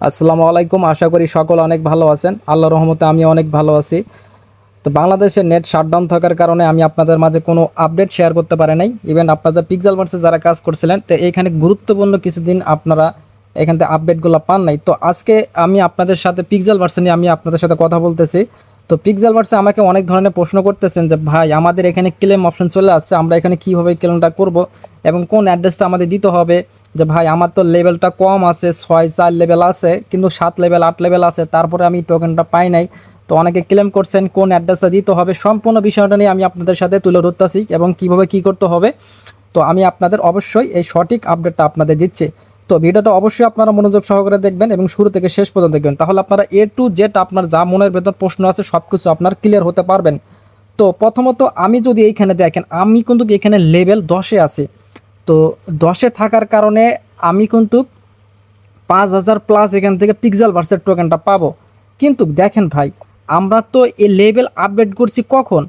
আসসালামু আলাইকুম। আশা করি সকল অনেক ভালো আছেন। আল্লাহর রহমতে আমি অনেক ভালো আছি। তো বাংলাদেশে নেট শাটডাউন থাকার কারণে আমি আপনাদের মাঝে কোনো আপডেট শেয়ার করতে পারি নাই। ইভেন আপনারা পিক্সেলভার্সে যারা কাজ করছিলেন তো এইখানে গুরুত্বপূর্ণ কিছুদিন আপনারা এখান থেকে আপডেটগুলো পান নাই। তো আজকে আমি আপনাদের সাথে পিক্সেলভার্সে নিয়ে আমি আপনাদের সাথে কথা বলতেছি। তো পিক্সেলভার্সে আমাকে অনেক ধরনের প্রশ্ন করতেছেন যে ভাই আমাদের এখানে ক্লেম অপশন চলে আসছে, আমরা এখানে কীভাবে ক্লেমটা করব এবং কোন অ্যাড্রেসটা আমাদের দিতে হবে। যে ভাই আমার তো লেভেলটা কম আছে, 6-4 লেভেল আছে, কিন্তু 7 লেভেল 8 লেভেল আছে, তারপরে আমি টোকেনটা পাই নাই। তো অনেকে ক্লেম করছেন কোন অ্যাড্রেসটা দিতে হবে, সম্পূর্ণ বিষয়টা নিয়ে আমি আপনাদের সাথে তুলে ধরতেছি এবং কিভাবে কি করতে হবে। তো আমি আপনাদের অবশ্যই এই সঠিক আপডেটটা আপনাদের দিচ্ছি। তো ভিডিওটা অবশ্যই আপনারা মনোযোগ সহকারে দেখবেন এবং শুরু থেকে শেষ পর্যন্ত দেখবেন, তাহলে আপনারা এ টু জেড আপনার যা মনের ভেতর প্রশ্ন আছে সব কিছু আপনার ক্লিয়ার হতে পারবেন। তো প্রথমত আমি যদি এইখানে দেখেন, আমি কিন্তু এখানে লেভেল 10-এ আছি। তো 10-এ থাকার কারণে আমি কিন্তু 5,000 প্লাস এখান থেকে পিক্সেলভার্সের টোকেনটা পাবো। কিন্তু দেখেন ভাই, আমরা তো এই লেভেল আপডেট করছি কখন?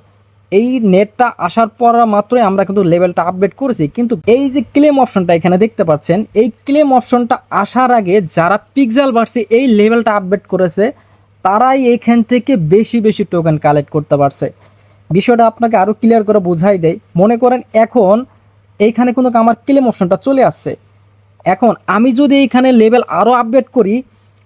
এই নেটটা আসার পর মাত্রই আমরা কিন্তু লেভেলটা আপডেট করেছি। কিন্তু এই যে ক্লেম অপশনটা এখানে দেখতে পাচ্ছেন, এই ক্লেম অপশনটা আসার আগে যারা পিক্সেলভার্সে এই লেভেলটা আপডেট করেছে তারাই এখান থেকে বেশি বেশি টোকেন কালেক্ট করতে পারছে। বিষয়টা আপনাকে আরও ক্লিয়ার করে বোঝাই দেয়। মনে করেন এখন এইখানে কিন্তু আমার ক্লেম অপশনটা চলে আসছে। এখন আমি যদি এইখানে লেভেল আরও আপডেট করি,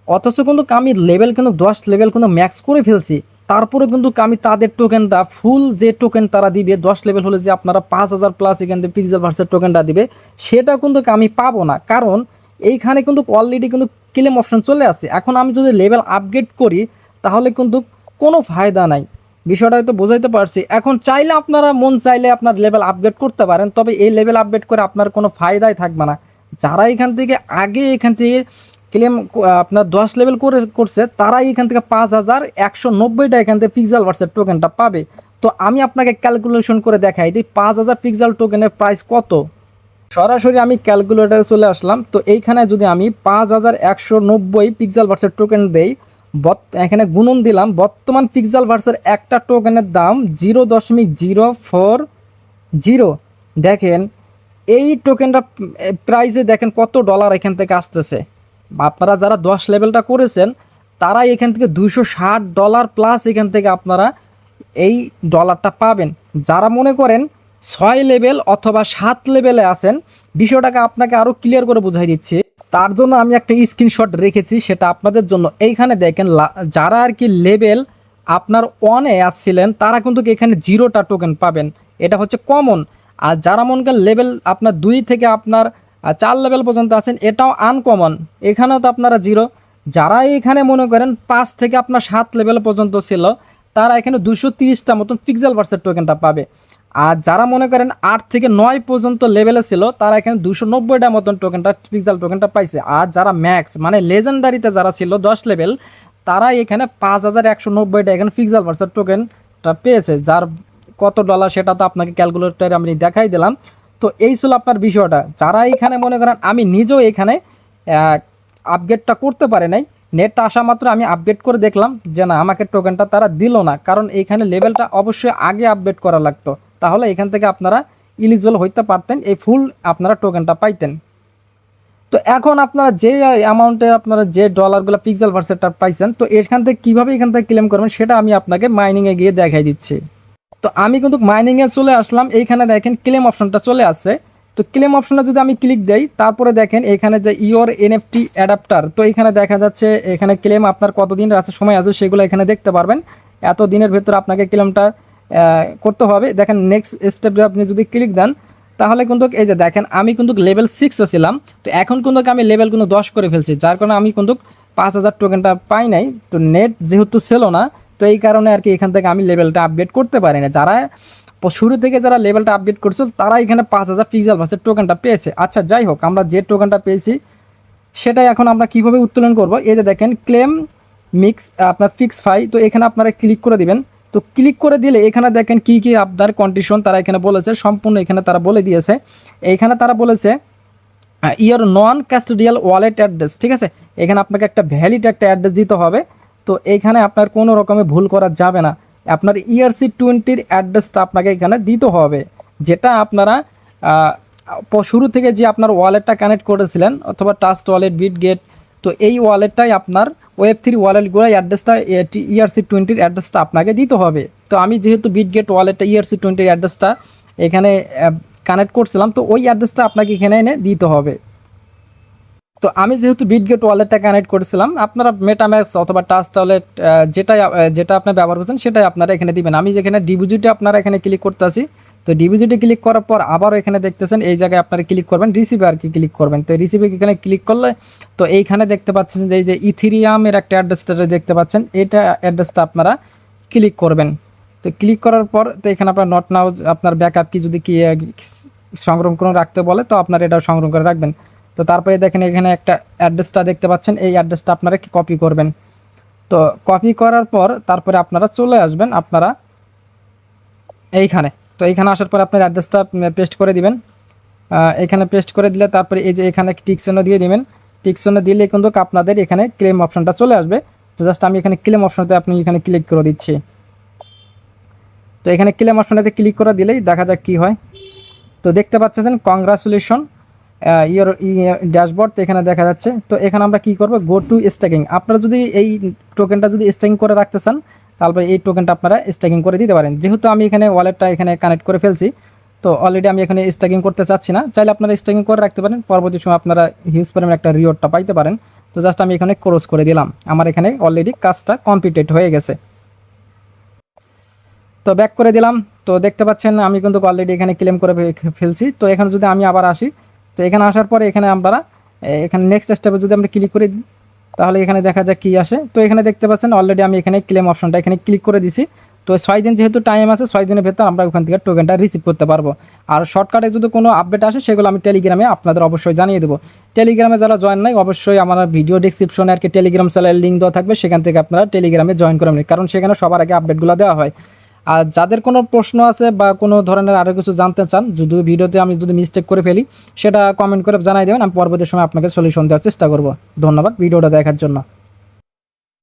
অথচ কিন্তু আমি লেভেল কিন্তু 10 লেভেল কিন্তু ম্যাক্স করে ফেলছি, তারপরে কিন্তু আমি তাদের টোকেনটা ফুল যে টোকেন তারা দিবে 10 লেভেল হলে যে আপনারা 5,000 প্লাস এখান থেকে পিক্সেলভার্সের টোকেনটা দিবে, সেটা কিন্তু আমি পাবো না। কারণ এইখানে কিন্তু অলরেডি কিন্তু ক্লেম অপশন চলে আসছে। এখন আমি যদি লেভেল আপগ্রেড করি তাহলে কিন্তু কোনো ফায়দা নাই। বিষয়টা হয়তো বোঝাইতে পারছি। এখন চাইলে আপনারা মন চাইলে আপনার লেভেল আপগ্রেড করতে পারেন, তবে এই লেভেল আপগ্রেড করে আপনার কোনো ফায়দাই থাকবে না। যারা এখান থেকে আগে এখান থেকে ক্লেম আপনার 10 লেভেল করছে তারাই এখান থেকে 5,190টা এখান থেকে পিক্সেলভার্সের টোকেনটা পাবে। তো আমি আপনাকে ক্যালকুলেশন করে দেখাই দিই 5,000 পিক্সেল টোকেনের প্রাইস কত। সরাসরি আমি ক্যালকুলেটারে চলে আসলাম। তো এইখানে যদি আমি 5,190 পিক্সেলভার্সের টোকেন দেই, এখানে গুণন দিলাম, বর্তমান পিক্সেলভার্সের একটা টোকেনের দাম 0.04 দেখেন এই টোকেনটা প্রাইসে দেখেন কত ডলার এখান থেকে আসতেছে। আপনারা যারা 10 লেভেলটা করেছেন তারাই এখান থেকে $260 প্লাস এখান থেকে আপনারা এই ডলারটা পাবেন। যারা মনে করেন 6 লেভেল অথবা 7 লেভেলে আছেন, বিষয়টাকে আপনাকে আরও ক্লিয়ার করে বোঝাই দিচ্ছি। তার জন্য আমি একটা স্ক্রিনশট রেখেছি, সেটা আপনাদের জন্য। এইখানে দেখেন যারা আর কি লেভেল আপনার 1-এ আসছিলেন তারা কিন্তু এখানে 0টা টোকেন পাবেন, এটা হচ্ছে কমন। আর যারা মনে করেন লেভেল আপনার 2 থেকে আপনার 4 লেভেল পর্যন্ত আছেন, এটাও আনকমন, এখানেও তো আপনারা 0। যারা এখানে মনে করেন 5 থেকে আপনার 7 লেভেল পর্যন্ত ছিল তারা এখানে 230টা মতন পিক্সেলভার্সের টোকেনটা পাবে। আর যারা মনে করেন 8 থেকে 9 পর্যন্ত লেভেলে ছিল তারা এখানে 290টা মতন পিক্সেল টোকেনটা পাইছে। আর যারা ম্যাক্স মানে লেজেন্ডারিতে যারা ছিল 10 লেভেল তারা এখানে 5,190টা এখানে পিক্সেলভার্সের টোকেনটা পেয়েছে। যার কত ডলার সেটা তো আপনাকে ক্যালকুলেটরে আমি দেখাই দিলাম। তো এই ছিল আপনার বিষয়টা। যারা এখানে মনে করেন, আমি নিজেও এখানে আপগ্রেডটা করতে পারি নাই, নেটটা আসা মাত্র আমি আপডেট করে দেখলাম যে না, আমাকে টোকেনটা তারা দিল না, কারণ এইখানে লেভেলটা অবশ্যই আগে আপডেট করা লাগতো, তাহলে এখান থেকে আপনারা ইলিজিবল হইতে পারতেন, এই ফুল আপনারা টোকেনটা পাইতেন। তো এখন আপনারা যে অ্যামাউন্টে আপনারা যে ডলারগুলো পিক্সেলভার্সেরটা পাইছেন, তো এখান থেকে কীভাবে এখান থেকে ক্লেম করবেন সেটা আমি আপনাকে মাইনিংয়ে গিয়ে দেখাই দিচ্ছি। তো আমি কিন্তু মাইনিংয়ে চলে আসলাম। এইখানে দেখেন ক্লেম অপশনটা চলে আসছে। তো ক্লেম অপশনে যদি আমি ক্লিক দেই, তারপরে দেখেন এখানে যে ইওর এনএফটি অ্যাডাপ্টার, তো এখানে দেখা যাচ্ছে এখানে ক্লেম আপনার কতদিন আছে সময় আছে সেগুলো এখানে দেখতে পারবেন। এত দিনের ভেতরে আপনাকে ক্লেমটা করতে হবে। দেখেন নেক্সট স্টেপে আপনি যদি ক্লিক দেন তাহলে কিন্তু এই যে দেখেন আমি কিন্তু লেভেল 6 ছিলাম, তো এখন কিন্তু আমি লেভেল কিন্তু 10 করে ফেলছি, যার কারণে আমি কিন্তু 5,000 টোকেনটা পাই নাই। তো নেট যেহেতু ছিল না, তো এই কারণে আর কি এখান থেকে আমি লেভেলটা আপডেট করতে পারি না। যারা শুরু থেকে যারা লেভেলটা আপডেট করছিল তারা এখানে 5,000 পিক্সেলভার্সের টোকেনটা পেয়েছে। আচ্ছা যাই হোক, আমরা যে টোকেনটা পেয়েছি সেটাই এখন আমরা কিভাবে উত্তোলন করব। এই যে দেখেন ক্লেম মিক্স আপনার ফিক্স ফাই, তো এখানে আপনারা ক্লিক করে দিবেন। তো ক্লিক করে দিলে এখানে দেখেন কি কি আপনার কন্ডিশন তারা এখানে বলেছে, সম্পূর্ণ এখানে তারা বলে দিয়েছে। এইখানে তারা বলেছে your non custodial wallet address, ঠিক আছে, এখানে আপনাকে একটা ভ্যালিড একটা অ্যাড্রেস দিতে হবে। তো এইখানে আপনার কোনো রকমের ভুল করা যাবে না, আপনার ERC20 অ্যাড্রেসটা আপনাকে এখানে দিতে হবে, যেটা আপনারা শুরু থেকে যে আপনার ওয়ালেটটা কানেক্ট করেছিলেন, অথবা ট্রাস্ট ওয়ালেট, বিটগেট তো এই ওয়ালেটটাই আপনার ওয়েব3 ওয়ালেটগুলো অ্যাড্রেসটা ERC20 অ্যাড্রেসটা আপনাকে দিতে হবে। তো আমি যেহেতু বিটগেট ওয়ালেটটা ERC20 অ্যাড্রেসটা এখানে কানেক্ট করছিলাম, তো ওই অ্যাড্রেসটা আপনাকে এখানে এনে দিতে হবে। তো আমি যেহেতু বিটগেট ওয়ালেটটা কানেক্ট করেছিলাম, আপনারা মেটাম্যাক্স অথবা ট্রাস্ট ওয়ালেট যেটা আপনি ব্যবহার করছেন সেটাই আপনারা এখানে দিবেন। আমি যেখানে ডিপোজিটে আপনারা এখানে ক্লিক করতেছি, তো ডিপোজিটে ক্লিক করার পর আবারও এখানে দেখতেছেন এই জায়গায় আপনারা ক্লিক করবেন, রিসিভে আর কি ক্লিক করবেন। তো রিসিভে এখানে ক্লিক করলে তো এইখানে দেখতে পাচ্ছেন যে এই যে ইথেরিয়ামের একটা অ্যাড্রেসটা দেখতে পাচ্ছেন, এটা অ্যাড্রেসটা আপনারা ক্লিক করবেন। তো ক্লিক করার পর তো এখানে আপনার নট নাও আপনার ব্যাকআপ কি যদি কি সংরক্ষণ করে রাখতে বলে, তো আপনারা এটা সংরক্ষণ করে রাখবেন। তো তারপরে দেখেন এখানে একটা অ্যাড্রেসটা দেখতে পাচ্ছেন, এই অ্যাড্রেসটা আপনারা কপি করবেন। তো কপি করার পর তারপরে আপনারা চলে আসবেন আপনারা এইখানে। তো এইখানে আসার পর আপনার অ্যাড্রেসটা পেস্ট করে দিবেন। এখানে পেস্ট করে দিলে তারপরে এই যে এখানে টিক চিহ্ন দিয়ে দিবেন। টিক চিহ্ন দিলে কিন্তু আপনাদের এখানে ক্লেম অপশনটা চলে আসবে। তো জাস্ট আমি এখানে ক্লেম অপশনতে আপনি এখানে ক্লিক করে দিচ্ছি। তো এখানে ক্লেম অপশনটাতে ক্লিক করে দিলেই দেখা যাক কী হয়। তো দেখতে পাচ্ছেন কংগ্রাচুলেশন ইয়োর ড্যাশবোর্ড, এখানে দেখা যাচ্ছে। তো এখানে আমরা কি করব, গো টু স্ট্যাকিং। আপনারা যদি এই টোকেনটা যদি স্ট্যাকিং করে রাখতে চান, তারপরে এই টোকেনটা আপনারা স্ট্যাকিং করে দিতে পারেন। যেহেতু আমি এখানে ওয়ালেটটা এখানে কানেক্ট করে ফেলছি, তো অলরেডি আমি এখানে স্ট্যাকিং করতে চাচ্ছি না। চাইলে আপনারা স্ট্যাকিং করে রাখতে পারেন, পরবর্তী সময় আপনারা হিউজ পরিমাণ একটা রিওয়ার্ডটা পাইতে পারেন। তো জাস্ট আমি এখানে ক্লোজ করে দিলাম, আমার এখানে অলরেডি কাজটা কমপ্লিটেড হয়ে গেছে। তো ব্যাক করে দিলাম। তো দেখতে পাচ্ছেন আমি কিন্তু অলরেডি এখানে ক্লেম করে ফেলছি। তো এখানে যদি আমি আবার আসি, তো এখানে আসার পরে এখানে আমরা এখানে নেক্সট স্টেপে যদি আমরা ক্লিক করে দিই, তাহলে এখানে দেখা যাক কী আসে। তো এখানে দেখতে পাচ্ছেন অলরেডি আমি এখানে ক্লেম অপশনটা এখানে ক্লিক করে দিছি। তো 6 দিন যেহেতু টাইম আছে, 6 দিনের ভেতর আমরা ওখান থেকে টোকেনটা রিসিভ করতে পারবো। আর শর্টকাটে যদি কোনো আপডেট আসে সেগুলো আমি টেলিগ্রামে আপনাদের অবশ্যই জানিয়ে দেবো। টেলিগ্রামে যারা জয়েন নাই, অবশ্যই আমার ভিডিও ডিসক্রিপশনে আর কি টেলিগ্রাম চ্যানেলের লিঙ্ক দেওয়া থাকবে, সেখান থেকে আপনারা টেলিগ্রামে জয়েন করে নেবেন, কারণ সেখানে সবার আগে আপডেটগুলো দেওয়া হয়। আর যাদের কোনো প্রশ্ন আছে বা কোনো ধরনের আরও কিছু জানতে চান, যদি ভিডিওতে আমি যদি মিস্টেক করে ফেলি, সেটা কমেন্ট করে জানাই দেবেন, আমি পরবর্তী সময় আপনাকে সলিউশন দেওয়ার চেষ্টা করব। ধন্যবাদ ভিডিওটা দেখার জন্য।